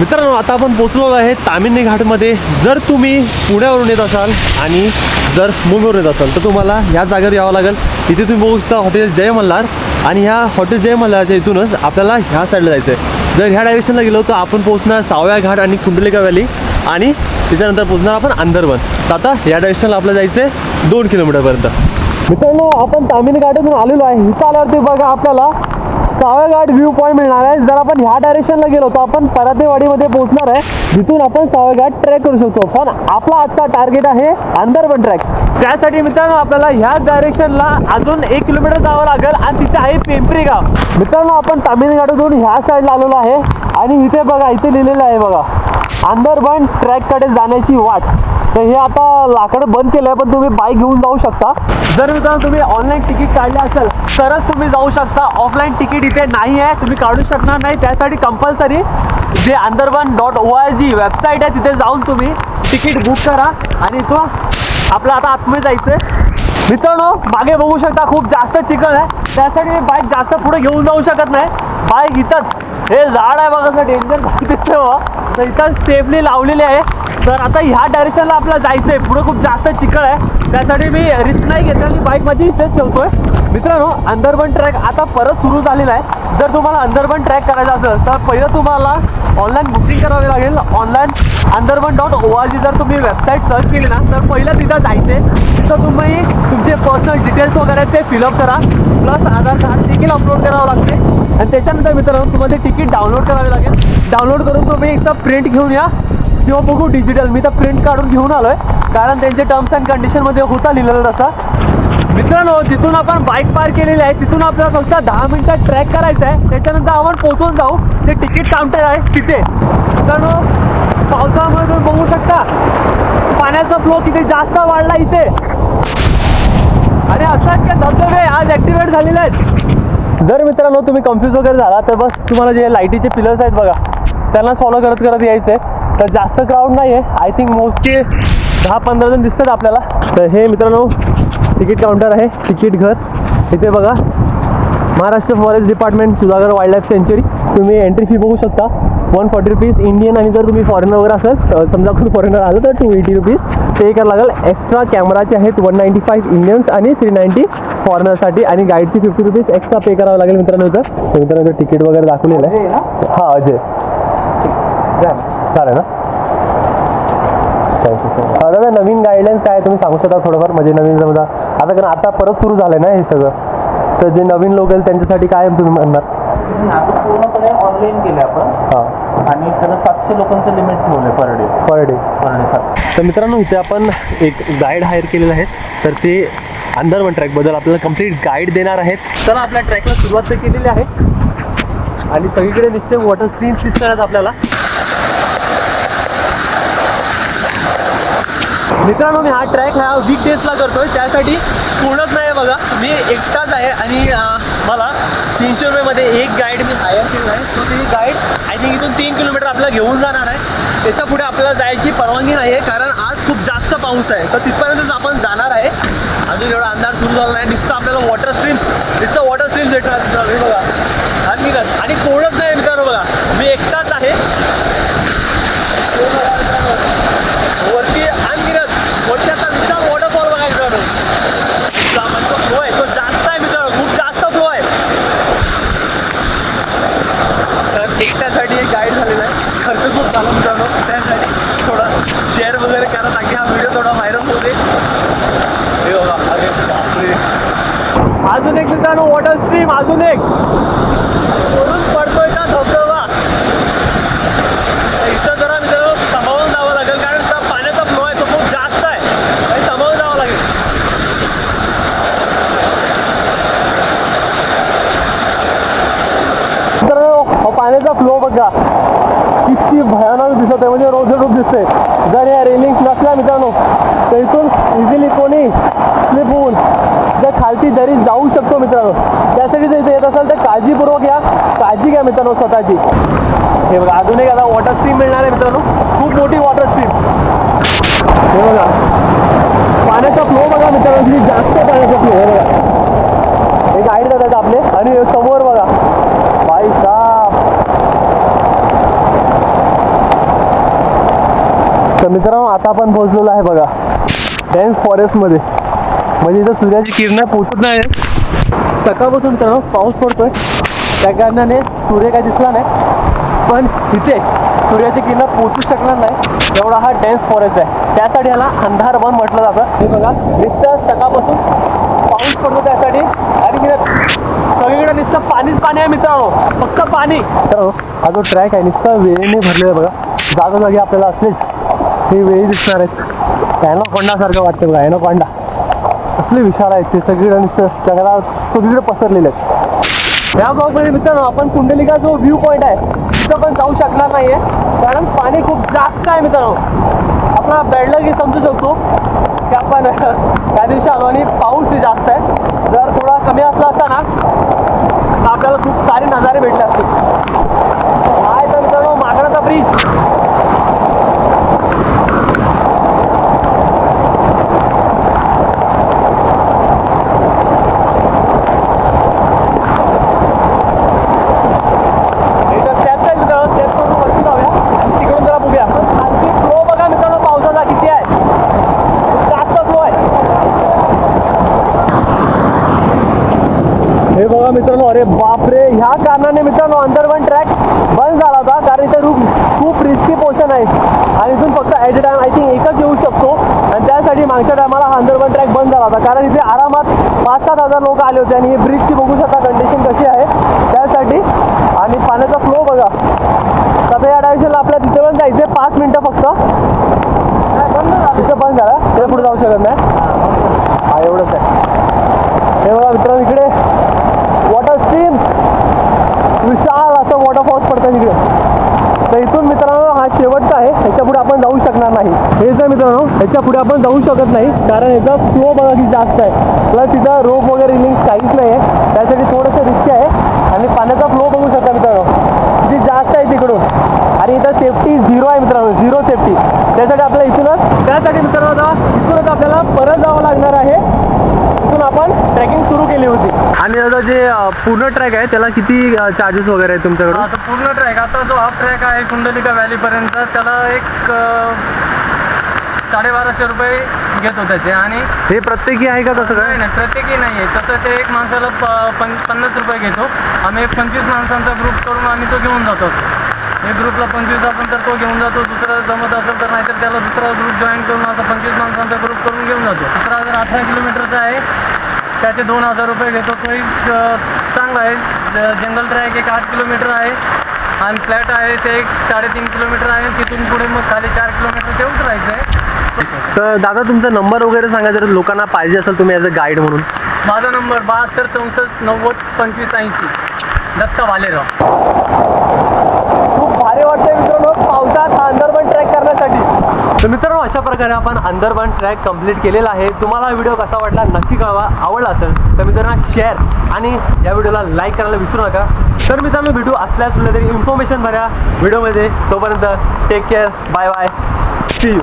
मित्रांनो आता आपण पोहोचलो आहे तामिनी घाटमध्ये. जर तुम्ही पुण्यावरून येत असाल आणि जर मुंबईवरून येत असाल तर तुम्हाला ह्या जागेवर यावं लागेल. इथे तुम्ही बघू शकता हॉटेल जय मल्हार आणि ह्या हॉटेल जय मल्हारच्या इथूनच आपल्याला ह्या साईडला जायचं आहे. जर ह्या डायरेक्शनला गेलो तर आपण पोहोचणार सावया घाट आणि कुंडलिका व्हॅली आणि त्याच्यानंतर पोहोचणार आपण अंदरवन. तर आता ह्या डायरेक्शनला आपल्याला जायचं आहे 2 किलोमीटरपर्यंत. मित्रांनो आपण तामिनी घाटातून आलेलो आहे. इथं आल्यावरती बघा आपल्याला सावया घाट व्ह्यू पॉईंट मिळणार आहे. जर आपण ह्या डायरेक्शनला गेलो तर आपण परातेवाडीमध्ये पोहोचणार आहे, जिथून आपण सावया घाट ट्रॅक करू शकतो. पण आपला आजचा टार्गेट आहे अंदरवन ट्रॅक. त्यासाठी मित्रांनो आपल्याला ह्याच डायरेक्शनला अजून 1 किलोमीटर जावं लागेल आणि तिथे आहे पिंपरी गाव. मित्रांनो आपण तामिनी घाटातून ह्या साईडला आलेलो आहे आणि इथे बघा इथे लिहिलेलं आहे बघा अंदरवन ट्रॅककडे जाण्याची वाट. तर हे आता लाकडं बंद केलं आहे, पण तुम्ही बाईक घेऊन जाऊ शकता. जर मित्रांनो तुम्ही ऑनलाईन तिकीट काढले असेल तरच तुम्ही जाऊ शकता. ऑफलाईन तिकीट इथे नाही आहे, तुम्ही काढू शकणार नाही. त्यासाठी कंपल्सरी जे अंदरवन.org वेबसाईट आहे तिथे जाऊन तुम्ही तिकीट बुक करा आणि तो आपलं आता आतमध्ये जायचं आहे. मित्रांनो मागे बघू शकता खूप जास्त चिखल आहे, त्यासाठी मी बाईक जास्त पुढे घेऊन जाऊ शकत नाही. बाईक इथंच हे झाड आहे बघा डेंजर दिसतंय हो, तर इथं सेफली लावलेली आहे. तर आता ह्या डायरेक्शनला आपल्याला जायचं आहे. पुढे खूप जास्त चिखल आहे, त्यासाठी मी रिस्क नाही घेतली आणि बाईक माझी इथेच ठेवतोय. मित्रांनो अंदरवन ट्रॅक आता परत सुरू झालेला आहे. जर तुम्हाला अंदरवन ट्रॅक करायचा असेल तर पहिलं तुम्हाला ऑनलाईन बुकिंग करावी लागेल. ऑनलाईन अंदरवन.org जर तुम्ही वेबसाईट सर्च केली ना तर पहिलं तिथं जायचे. तिथं तुम्ही तुमचे पर्सनल डिटेल्स वगैरे ते फिलअप करा, प्लस आधार कार्ड देखील अपलोड करावं लागते. आणि त्याच्यानंतर मित्रांनो तुम्हाला ते तिकीट डाउनलोड करावे लागेल. डाउनलोड करून तुम्ही एकदा प्रिंट घेऊन या किंवा बघू डिजिटल. मी तर प्रिंट काढून घेऊन आलोय कारण त्यांचे टर्म्स अँड कंडिशनमध्ये होता लिहिलेलं तसं. मित्रांनो जिथून आपण बाईक पार्क केलेली आहे तिथून आपल्याला फक्त 10 मिनिटात ट्रॅक करायचं आहे. त्याच्यानंतर आपण पोहोचून जाऊ ते तिकीट काउंटर आहे तिथे. मित्रांनो पावसामुळे तुम्ही बघू शकता पाण्याचा फ्लो किती जास्त वाढला इथे आणि असाच धबधबे आज ॲक्टिवेट झालेले आहेत. जर मित्रांनो तुम्ही कन्फ्यूज वगैरे झाला तर बस तुम्हाला जे लाईटीचे पिलर्स आहेत बघा त्यांना फॉलो करत करत यायचं आहे. तर जास्त क्राऊड नाही आहे, आय थिंक मोस्टली 10-15 जण दिसतात आपल्याला. तर हे मित्रांनो तिकीट काउंटर आहे, तिकीट घर. इथे बघा Maharashtra forest department Sudhagad wild life सँच्युरी. तुम्ही एंट्री फी बघू शकता 140 रुपीज इंडियन आणि जर तुम्ही फॉरेनर वगैरे असेल समजा कोणी फॉरेनर आलं तर 280 रुपीज पे करावं लागेल. एक्स्ट्रा कॅमेराचे आहेत 195 इंडियन्स आणि 390 फॉरेनरसाठी आणि गाईडची 50 रुपीज एक्स्ट्रा पे करावं लागेल मित्रांनो. इथं मित्रांनो तिकीट वगैरे दाखवलेलं आहे. हां अजय चालेल ना, थँक्यू सर. दादा नवीन गाईडलाईन्स काय तुम्ही सांगू शकता थोडंफार, म्हणजे नवीन समजा आता कारण आता परत सुरू झालं ना हे सगळं, तर जे नवीन लोक आहेत त्यांच्यासाठी काय तुम्ही म्हणणार? पूर्णपणे ऑनलाईन केलं आपण. हां आणि त्याला 700 लोकांचं लिमिट ठेवलं आहे पर डे 700. तर मित्रांनो इथे आपण एक गाईड हायर केलेलं आहे. तर ते अंदरवन ट्रॅकबद्दल आपल्याला कंप्लीट गाईड देणार आहेत. तर आपल्या ट्रॅकला सुरुवात तर केलेली आहे आणि सगळीकडे दिसते वॉटर स्क्रीन्स दिसतात आपल्याला. मित्रांनो मी हा ट्रॅक ह्या वीकडेजला करतोय, त्यासाठी पूर्णच नाही बघा. मी एकटाच आहे आणि मला 300 रुपयेमध्ये एक गाईड मी हायर केलं आहे. तो ती गाईड आय थिंक इथून 3 किलोमीटर आपल्याला घेऊन जाणार आहे. त्याच्या पुढे आपल्याला जायची परवानगी नाही आहे कारण आज खूप जास्त पाऊस आहे. तर तिथपर्यंतच आपण जाणार आहे. अजून एवढा अंदाज सुरू झाला नाही. नुसतं आपल्याला वॉटर स्ट्रीम्स भेटणार हे बघा आणि कोणच नाही मित्रांनो बघा मी एकटाच आहे. वरती आता विशाल वॉटरफॉल बघा मित्रांनो. तो फ्लो आहे तो जास्त आहे मित्रांनो, खूप जास्त फ्लो आहे. तर एकट्यासाठी एक गाईड झालेला आहे. खर्च खूप झाला मित्रांनो, त्यासाठी थोडं शेअर वगैरे करा ताकी हा व्हिडिओ थोडा व्हायरल होते. हे बघा अरे बापरे, अजून एक मित्रांनो वॉटर स्ट्रीम, अजून एक वरून पडतोय का धबधबा. इथं जरा मित्रांनो सांभाळून जावं लागेल कारण पाण्याचा फ्लो आहे तो खूप जास्त आहे, काही सांभाळून जावं लागेल. मित्रांनो पाण्याचा फ्लो बघा किती भयानक दिसत आहे, म्हणजे रोजरूप दिसते. जर या रेलिंग्स नसल्या मित्रांनो तर इथून इझिली कोणी स्लिप होऊन जर खालती दरी जाऊ शकतो मित्रांनो. त्यासाठी जर इथे येत असाल तर काळजीपूर्वक या, काळजी घ्या मित्रांनो स्वतःची. हे बघा अजून एक आता वॉटर स्ट्रीम मिळणार आहे मित्रांनो, खूप मोठी वॉटर स्ट्रीम. हे बघा पाण्याचा फ्लो बघा मित्रांनो, जास्त पाण्याचा फ्लो. हे बघा हे गाईड देतात आपले आणि समोर बघा भाई साहेब तर मित्रांनो आता आपण पोहोचलेलो आहे बघा डेन्स फॉरेस्टमध्ये. म्हणजे इथं सूर्याची किरणं पोचत नाही. सकाळपासून मित्रांनो पाऊस पडतोय, त्या कारणाने सूर्य काय दिसला नाही. पण इथे सूर्याची किरणं पोचू शकणार नाही एवढा हा डेन्स फॉरेस्ट आहे. त्यासाठी ह्याला अंधार वन म्हटलं जातं. हे बघा नुसतं सकाळपासून पाऊस पडतो त्यासाठी. आणि सगळीकडे नुसतं पाणीच पाणी आहे मित्रांनो, फक्त पाणी. तर हा जो ट्रॅक आहे नुसतं वेळेने भरलेला आहे बघा. जागोजागी आपल्याला असलेच हे वेळी दिसणार आहेत. ॲनाकोंडासारखं वाटतं बघा, ॲनाकोंडा असले विशाल आहेत ते. सगळीकडे नुसतं जंगलात सगळीकडे पसरलेले आहेत. या ब्लॉगमध्ये मित्रांनो आपण कुंडलिका जो व्ह्यू पॉईंट आहे तिथं पण जाऊ शकणार नाही आहे, कारण पाणी खूप जास्त आहे मित्रांनो. आपला बेडलं की समजू शकतो की आपण त्या दिवशी आलो आणि पाऊसही जास्त आहे. जर थोडा कमी असला असता ना तर आपल्याला खूप सारे नजारे भेटले असते. आहे तर मित्रांनो माकडाचा ब्रिज. हे बघा मित्रांनो, अरे बापरे, ह्या कारणाने मित्रांनो अंडरवन ट्रॅक बंद झाला होता, कारण इथे खूप रिस्की पोर्शन आहे आणि इथून फक्त at a time I think एकच येऊ शकतो. आणि त्यासाठी मागच्या टायमाला हा अंडरवन ट्रॅक बंद झाला होता, कारण इथे आरामात 5-7 हजार लोक आले होते. आणि ही ब्रिजची बघू शकता कंडिशन कशी आहे त्यासाठी. आणि पाण्याचा फ्लो बघा. आता या डायरेक्शनला आपल्या तिथे पण जायचं 5 मिनटं फक्त. तिथं बंद झाला, तिथे पुढे जाऊ शकत नाही. हा एवढंच आहे. हे बघा मित्रांनो इकडे वॉटर स्ट्रीम्स, विशाल असं वॉटरफॉल्स पडतं तिकडे. तर इथून मित्रांनो हा शेवटचा आहे, ह्याच्या पुढे आपण जाऊ शकणार नाही. हेच आहे मित्रांनो, ह्याच्या पुढे आपण जाऊ शकत नाही कारण ह्याचा फ्लो बघा की जास्त आहे. प्लस तिथं रोप वगैरे लिंक काहीच नाही आहे, त्यासाठी थोडंसं रिस्की आहे. आणि पाण्याचा फ्लो बघू शकता मित्रांनो किती जास्त आहे तिकडून. आणि इथं सेफ्टी 0 आहे मित्रांनो, 0 सेफ्टी. त्यासाठी आपल्याला त्यासाठी मित्रांनो इथूनच आपल्याला परत जावं लागणार आहे. इथून आपण ट्रेकिंग सुरू केली होती. आणि आता जे पूर्ण ट्रॅक आहे त्याला किती चार्जेस वगैरे आहेत तुमच्याकडे? आता पूर्ण ट्रॅक, आता जो हाफ ट्रॅक आहे कुंडलिका व्हॅलीपर्यंत, त्याला एक 1250 रुपये घेतो त्याचे. आणि हे प्रत्येकी आहे का तसं काय? नाही, प्रत्येकी नाही आहे तसं. ते एक माणसाला 50 रुपये घेतो. आम्ही एक 25 माणसांचा ग्रुप करून आम्ही तो घेऊन जातो. एक ग्रुपला 25 असेल तर तो घेऊन जातो, दुसरं जमत असेल तर नाहीतर त्याला दुसरा ग्रुप जॉईन करून आता 25 माणसांचा ग्रुप करून घेऊन जातो. दुसरा जर 18 किलोमीटरचा आहे त्याचे 2000 रुपये घेतो. तो एक चांगला आहे. जंगल ट्रॅक एक 8 किलोमीटर आहे आणि फ्लॅट आहे ते एक 3.5 किलोमीटर आहे. तिथून पुढे मग खाली 4 किलोमीटर ते उतरायचं आहे. तर दादा तुमचा नंबर वगैरे सांगा जर लोकांना पाहिजे असेल तुम्ही ॲज अ गाईड म्हणून. माझा नंबर 72 64 90 25 80, दत्त भालेराव. खूप भारी वाटतंय मित्रांनो पावसात हा अंदरवन ट्रॅक करण्यासाठी. तर मित्रांनो अशा प्रकारे आपण अंदरवन ट्रॅक कंप्लीट केलेला आहे. तुम्हाला हा व्हिडिओ कसा वाटला नक्की कळवा. आवडला असेल तर मित्रांनो शेअर आणि या व्हिडिओला लाईक करायला विसरू नका. तर मित्रांनो व्हिडिओ असल्यास तरी इन्फॉर्मेशन भरा व्हिडिओमध्ये. तोपर्यंत take care, bye bye, see you.